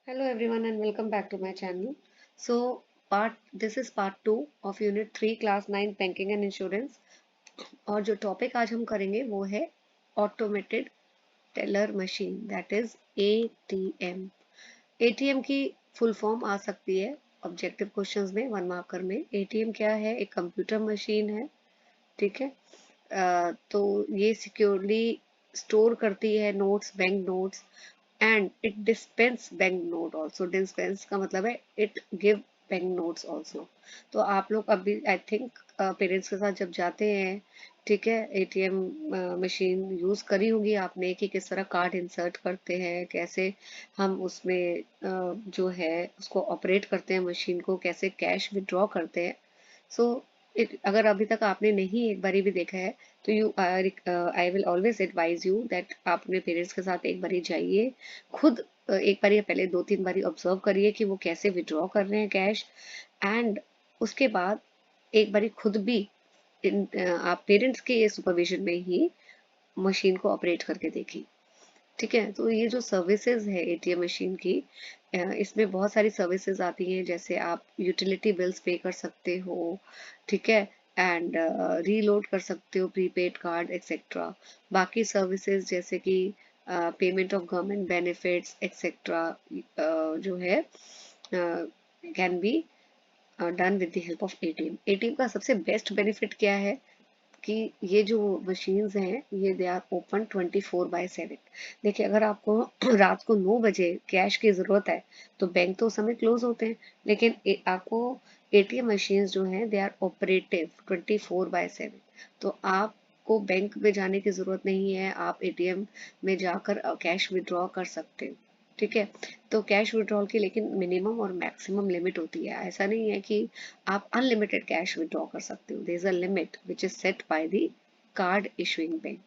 Hello everyone and welcome back to my channel. This is part 2 of Unit 3 Class 9 Banking and Insurance और जो topic आज हम करेंगे वो है automated teller machine that is ATM। ATM की full form आ सकती है ऑब्जेक्टिव क्वेश्चंस में 1 मार्कर में। ATM क्या है? एक कंप्यूटर मशीन है, ठीक है। तो ये सिक्योरली स्टोर करती है notes, bank notes, and it dispense bank note also. Dispense का मतलब है it give bank notes also. तो आप लोग अभी आई थिंक पेरेंट्स के साथ जब जाते हैं, ठीक है, ATM मशीन यूज करी होगी आपने कि किस तरह कार्ड इंसर्ट करते हैं, कैसे हम उसमें जो है उसको ऑपरेट करते हैं, मशीन को कैसे कैश विड्रॉ करते हैं। सो अगर अभी तक आपने नहीं एक बारी भी देखा है तो I will always advise you that आप अपने पेरेंट्स के साथ एक बारी जाइए, खुद एक बारी या पहले 2-3 बारी ऑब्जर्व करिए कि वो कैसे विड्रॉ कर रहे हैं कैश, एंड उसके बाद एक बारी खुद भी आप पेरेंट्स के ये सुपरविजन में ही मशीन को ऑपरेट करके देखिए, ठीक है। तो ये जो सर्विसेज है ATM मशीन की, इसमें बहुत सारी सर्विसेज आती हैं, जैसे आप यूटिलिटी बिल्स पे कर सकते हो, ठीक है, एंड रीलोड कर सकते हो प्रीपेड कार्ड एक्सेट्रा। बाकी सर्विसेज जैसे कि payment of government benefits etcetera जो है can be done with the help of ATM। ATM का सबसे बेस्ट बेनिफिट क्या है कि ये जो मशीन्स हैं ये दे आर ओपन 24/7। देखिए, अगर आपको रात को 9 बजे कैश की ज़रूरत है तो बैंक तो उस समय क्लोज होते हैं, लेकिन आपको ATM मशीन्स जो हैं दे आर ऑपरेटिव 24/7। तो आपको बैंक में जाने की ज़रूरत नहीं है, आप ATM में जाकर कैश विड्रॉ कर सकते हो, ठीक है। तो कैश विड्रॉल की लेकिन मिनिमम और मैक्सिमम लिमिट होती है। ऐसा नहीं है कि आप अनलिमिटेड कैश विड्रॉ कर सकते हो। There is a limit which is set by the card issuing bank,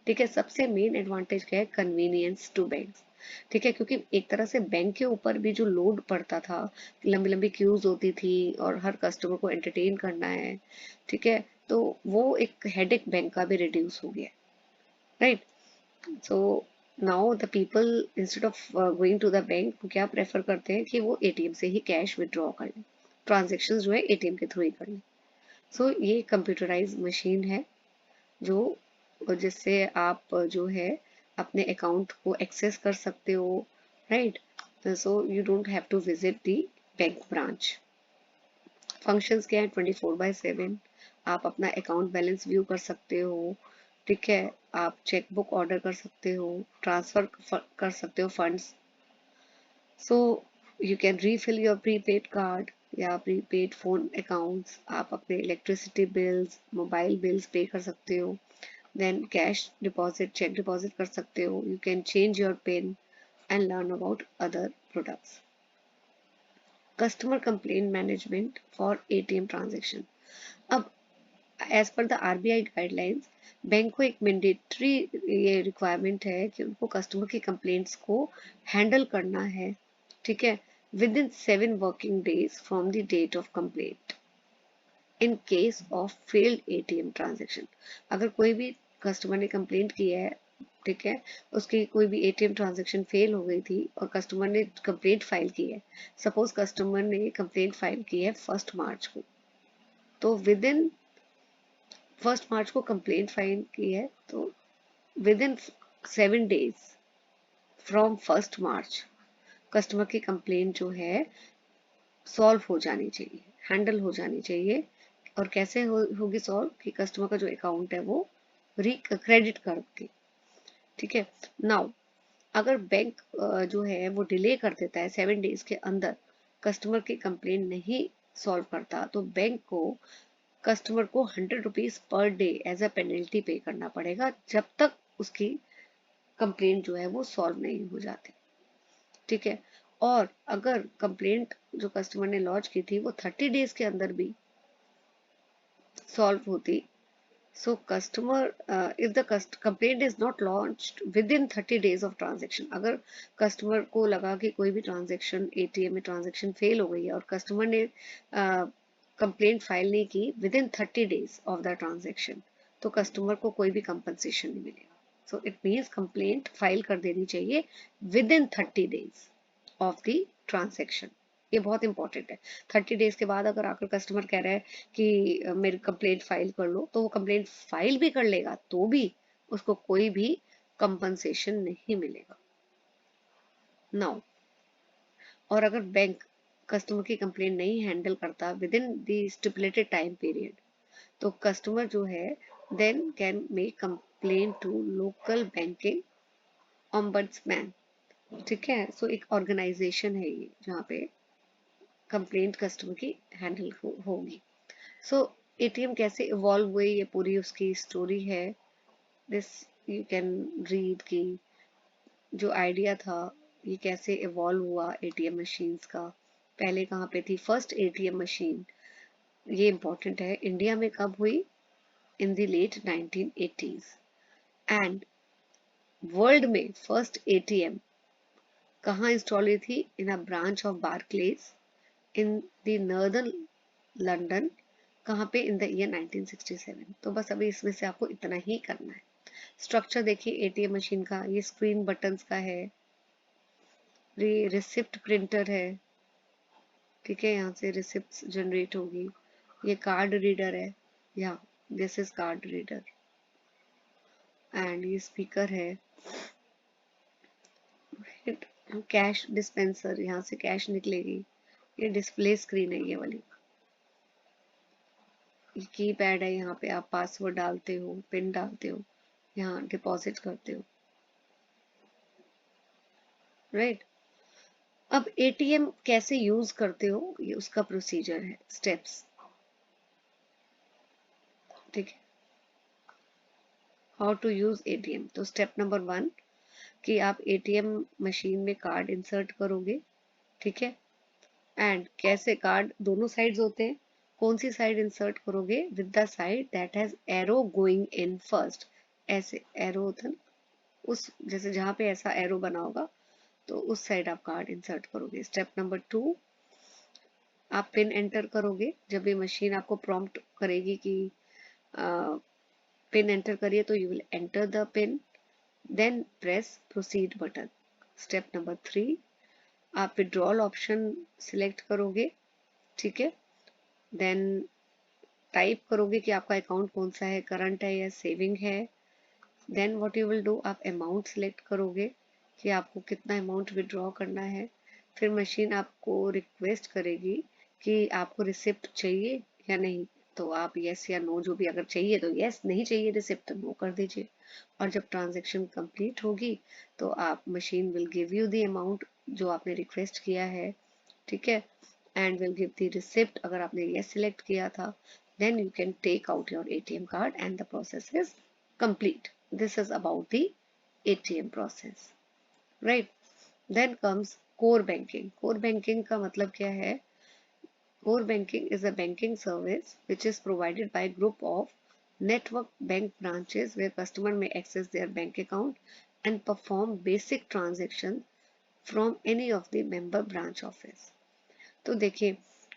ठीक है। सबसे मेन एडवांटेज क्या है? कन्वीनियंस टू बैंक्स, ठीक है, क्योंकि एक तरह से बैंक के ऊपर भी जो लोड पड़ता था, लंबी लंबी क्यूज होती थी और हर कस्टमर को एंटरटेन करना है, ठीक है, तो वो एक हेडेक बैंक का भी रिड्यूस हो गया, right. So now the people instead of going to the bank वो क्या प्रेफर करते हैं कि वो ATM से ही कैश विड्रॉ कर लें, ट्रांजेक्शन जो है ATM के थ्रू ही कर लें। सो ये कंप्यूटराइज मशीन है जो जिससे आप जो है अपने अकाउंट को एक्सेस कर सकते हो, right. So you don't have to visit the bank branch. Functions क्या है? 24/7 आप अपना अकाउंट बैलेंस व्यू कर सकते हो, ठीक है, आप चेकबुक ऑर्डर कर सकते हो, ट्रांसफर कर सकते हो funds, so you can refill your prepaid card या प्रीपेड फोन अकाउंट्स, आप अपने इलेक्ट्रिसिटी बिल्स, मोबाइल बिल्स पे कर सकते हो, then cash deposit, cheque deposit कर सकते हो, you can change your PIN and learn about other products. Customer complaint management for ATM transaction. अब as per the RBI guidelines, bank को एक मैंडेटरी ये रिक्वायरमेंट है कि उनको कस्टमर की कंप्लेंट्स को हैंडल करना है, ठीक है, within 7 working days from the date of complaint in case of failed ATM transaction. अगर कोई भी कस्टमर ने कंप्लेंट की है, ठीक है, उसकी कोई भी ATM ट्रांजेक्शन फेल हो गई थी और कस्टमर ने कंप्लेंट फाइल की है, सपोज कस्टमर ने कंप्लेंट फाइल की है 1 मार्च को, तो विद इन 1 मार्च को कंप्लेंट फाइल की है तो with in 7 days from 1 March customer की कंप्लेंट जो है सॉल्व हो जानी चाहिए, हैंडल हो जानी चाहिए। और कैसे होगी सॉल्व? कि कस्टमर का जो अकाउंट है वो क्रेडिट करके, ठीक है। नाउ अगर बैंक जो है वो डिले कर देता है 7 डेज के अंदर, कस्टमर की कंप्लेंट नहीं सॉल्व करता, तो बैंक को कस्टमर को 100 rupees per day as a penalty पे करना पड़ेगा जब तक उसकी कंप्लेंट जो है वो सॉल्व नहीं हो जाती, ठीक है। और अगर कंप्लेंट जो कस्टमर ने लॉन्च की थी वो 30 डेज के अंदर भी सॉल्व होती, so customer if the complaint is not launched within 30 days of transaction, अगर कस्टमर को लगा कि कोई भी ट्रांजेक्शन ATM में ट्रांजेक्शन फेल हो गई है और कस्टमर ने कंप्लेंट फाइल नहीं की with in 30 days of the transaction, तो कस्टमर को कोई भी कंपनसेशन नहीं मिलेगा। So it means complaint file कर देनी चाहिए with in 30 days of the transaction. ये बहुत इंपॉर्टेंट है। 30 डेज के बाद अगर आकर कस्टमर कह रहा है कि मेरी कंप्लेंट फाइल कर लो, तो वो कंप्लेंट फाइल भी कर लेगा तो भी उसको कोई भी कंपनसेशन नहीं मिलेगा। नाउ, और अगर बैंक कस्टमर की कंप्लेंट नहीं हैंडल करता within the stipulated time period, तो कस्टमर जो है then can make complaint to local banking ombudsman. ठीक है, सो एक ऑर्गेनाइजेशन है ये जहाँ पे कंप्लेंट कस्टमर की हैंडल होगी। सो एटीएम कैसे इवॉल्व हुए, ये पूरी उसकी स्टोरी है। दिस यू कैन रीड कि जो आइडिया था ये कैसे इवॉल्व हुआ एटीएम मशीन्स का। पहले कहाँ पे थी फर्स्ट एटीएम मशीन, ये इम्पोर्टेंट है, इंडिया में कब हुई, in the late 1980s। And world में फर्स्ट एटीएम कहाँ इंस्टॉल हुई थी, in a branch of Barclays in the northern London. कहाँ पे, इन द ईयर 1967। तो बस अभी इसमें से आपको इतना ही करना है। स्ट्रक्चर देखिए एटीएम मशीन का, ये स्क्रीन बटन्स का है, ये रिसिप्ट प्रिंटर है, ठीक है, यहाँ से रिसिप्ट जनरेट होगी। ये कार्ड रीडर है, या this is called reader. And ये स्पीकर है, कैश डिस्पेंसर, यहाँ से कैश निकलेगी। ये डिस्प्ले स्क्रीन है ये वाली, ये की पैड है, यहाँ पे आप पासवर्ड डालते हो, पिन डालते हो, यहाँ डिपॉजिट करते हो, राइट। अब एटीएम कैसे यूज करते हो, ये उसका प्रोसीजर है, स्टेप्स, ठीक है। हाउ टू यूज एटीएम, तो स्टेप नंबर 1 कि आप एटीएम मशीन में कार्ड इंसर्ट करोगे, ठीक है। एंड कैसे, कार्ड दोनों साइड्स होते हैं, कौन सी साइड इंसर्ट करोगे, with the side that has arrow going in first. ऐसे एरो होता है ना, उस जैसे जहां पे ऐसा एरो बना होगा तो उस साइड आप कार्ड इंसर्ट करोगे। स्टेप नंबर 2, आप पिन एंटर करोगे, जब ये मशीन आपको प्रॉम्प्ट करेगी कि पिन एंटर करिए, तो you will enter the PIN, then press proceed button. Step number 3, आप विड्रॉल ऑप्शन सिलेक्ट करोगे, ठीक है। देन टाइप करोगे कि आपका अकाउंट कौन सा है, करंट है या सेविंग है। Then what you will do, आप अमाउंट सिलेक्ट करोगे कि आपको कितना अमाउंट विड्रॉ करना है। फिर मशीन आपको रिक्वेस्ट करेगी कि आपको रिसिप्ट चाहिए या नहीं, तो आप यस या नो, जो भी, अगर चाहिए तो यस, नहीं चाहिए रिसिप्ट तो नो कर दीजिए। और जब ट्रांजेक्शन कंप्लीट होगी तो आप machine will give you the amount जो आपने रिक्वेस्ट किया है, ठीक है, and will give the receipt अगर आपने यस सिलेक्ट किया था। then you can take out your ATM card and the process is complete. This is about the ATM process, right? Then comes core banking. Core banking का मतलब क्या है? Core banking is a banking service which is provided by a group of network bank branches where customer may access their bank account and perform basic transactions from any of the member branch office. तो देखिए,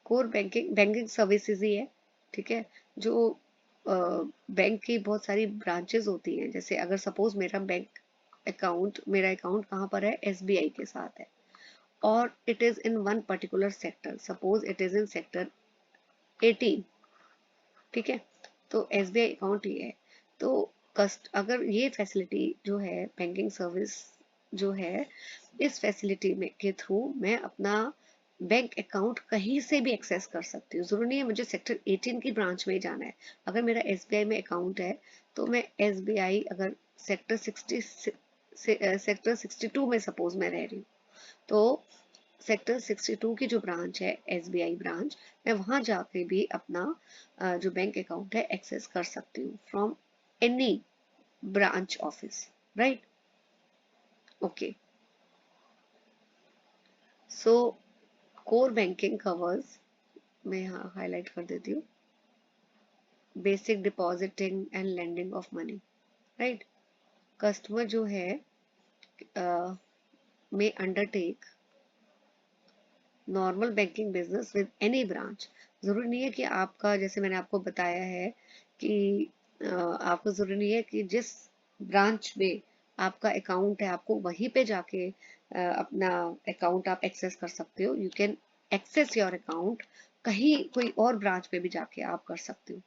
core banking services ही है, ठीक है, जो bank की बहुत सारी branches होती हैं। जैसे अगर सपोज मेरा अकाउंट कहाँ पर है, एसबीआई के साथ है, और it is in one particular sector, suppose it is in sector 18, ठीक है, तो एसबीआई अकाउंट ही है। तो अगर ये फैसिलिटी जो है, बैंकिंग सर्विस जो है, इस फैसिलिटी में के थ्रू मैं अपना बैंक अकाउंट कहीं से भी एक्सेस कर सकती हूँ। जरूरी नहीं है मुझे सेक्टर 18 की ब्रांच में ही जाना है। अगर मेरा एसबीआई में अकाउंट है तो मैं एसबीआई, अगर सेक्टर 62 में सपोज मैं रह रही हूँ, तो सेक्टर 62 की जो ब्रांच है, एसबीआई ब्रांच, मैं वहां जाके भी अपना जो बैंक अकाउंट है एक्सेस कर सकती हूँ from any branch office, right. Okay, so core banking covers, मैं यहाँ हाईलाइट कर देती हूँ, basic depositing and lending of money, right. Customer जो है may undertake normal banking business with any branch. जरूरी नहीं है कि आपका, जैसे मैंने आपको बताया है कि आपको जरूरी नहीं है कि जिस ब्रांच में आपका अकाउंट है, आपको वहीं पे जाके अपना अकाउंट आप एक्सेस कर सकते हो। You can access your account, कहीं कोई और ब्रांच पे भी जाके आप कर सकते हो,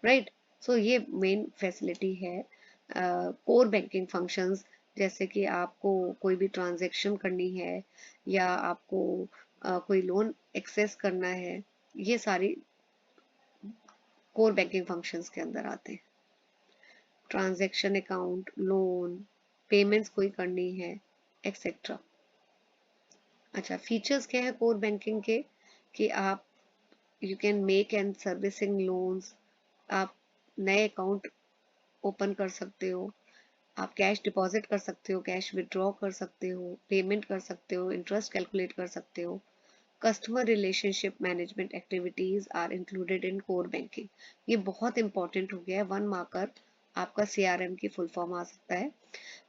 राइट। सो ये मेन फैसिलिटी है कोर बैंकिंग फंक्शंस। जैसे कि आपको कोई भी ट्रांजैक्शन करनी है या आपको कोई लोन एक्सेस करना है, ये सारी कोर बैंकिंग फंक्शंस के अंदर आते हैं। ट्रांजैक्शन अकाउंट, लोन, पेमेंट्स कोई करनी है, एक्सेट्रा। अच्छा, फीचर्स क्या है कोर बैंकिंग के, कि आप you can make and servicing loans, आप नए अकाउंट ओपन कर सकते हो, आप कैश डिपॉजिट कर सकते हो, कैश विड्रॉ कर सकते हो, पेमेंट कर सकते हो, इंटरेस्ट कैलकुलेट कर सकते हो। Customer relationship management activities are included in core banking. ये बहुत इंपॉर्टेंट हो गया है, वन मार्कर आपका सीआरएम की फुल फॉर्म आ सकता है।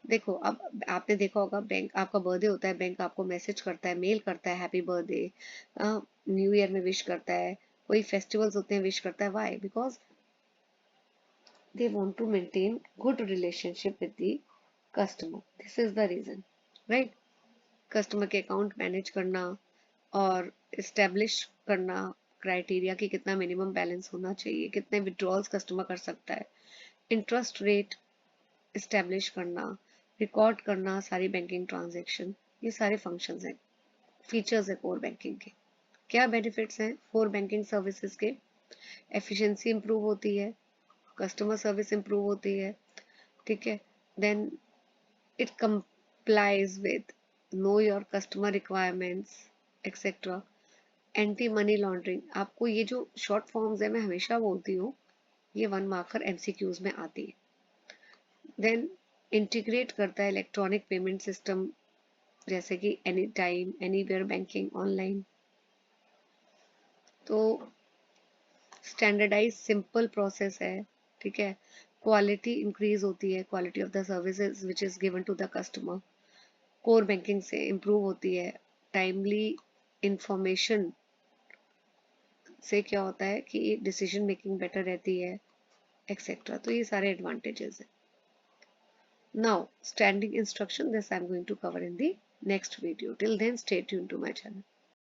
देखो, अब आपने देखा होगा, बैंक आपका बर्थडे होता है, बैंक आपको मैसेज करता है, मेल करता है, हैप्पी बर्थडे, न्यू ईयर में विश करता है, कोई फेस्टिवल्स होते हैं विश करता है। Why? Because they want to maintain good relationship with the customer. This is the reason, right? Customer के अकाउंट मैनेज करना और इस्टेब्लिश करना क्राइटेरिया कि कितना मिनिमम बैलेंस होना चाहिए, कितने विड्रॉल्स कस्टमर कर सकता है, इंटरेस्ट रेट इस्टेब्लिश करना, रिकॉर्ड करना सारी बैंकिंग ट्रांजेक्शन, ये सारे फंक्शंस हैं, फीचर्स है कोर बैंकिंग के। क्या बेनिफिट्स हैं कोर बैंकिंग सर्विसेज के? एफिशिएंसी इंप्रूव होती है, कस्टमर सर्विस इंप्रूव होती है, ठीक है। Then it complies with know your customer requirements etcetera. Anti money laundering, आपको ये जो शॉर्ट फॉर्म्स है मैं हमेशा बोलती हूँ, ये वन मार्कर एमसीक्यूज में आती है। देन इंटीग्रेट करता है इलेक्ट्रॉनिक पेमेंट सिस्टम, जैसे कि any time anywhere banking online. तो स्टैंडर्डाइज सिंपल प्रोसेस है, ठीक है। क्वालिटी इंक्रीज होती है, quality of the services which is given to the customer core banking से इंप्रूव होती है। टाइमली इंफॉर्मेशन से क्या होता है कि डिसीजन मेकिंग बेटर रहती है, एक्सेट्रा। तो ये सारे एडवांटेजेस हैं। Now standing instruction, this I am going to cover in the next video. Till then stay tune to my channel.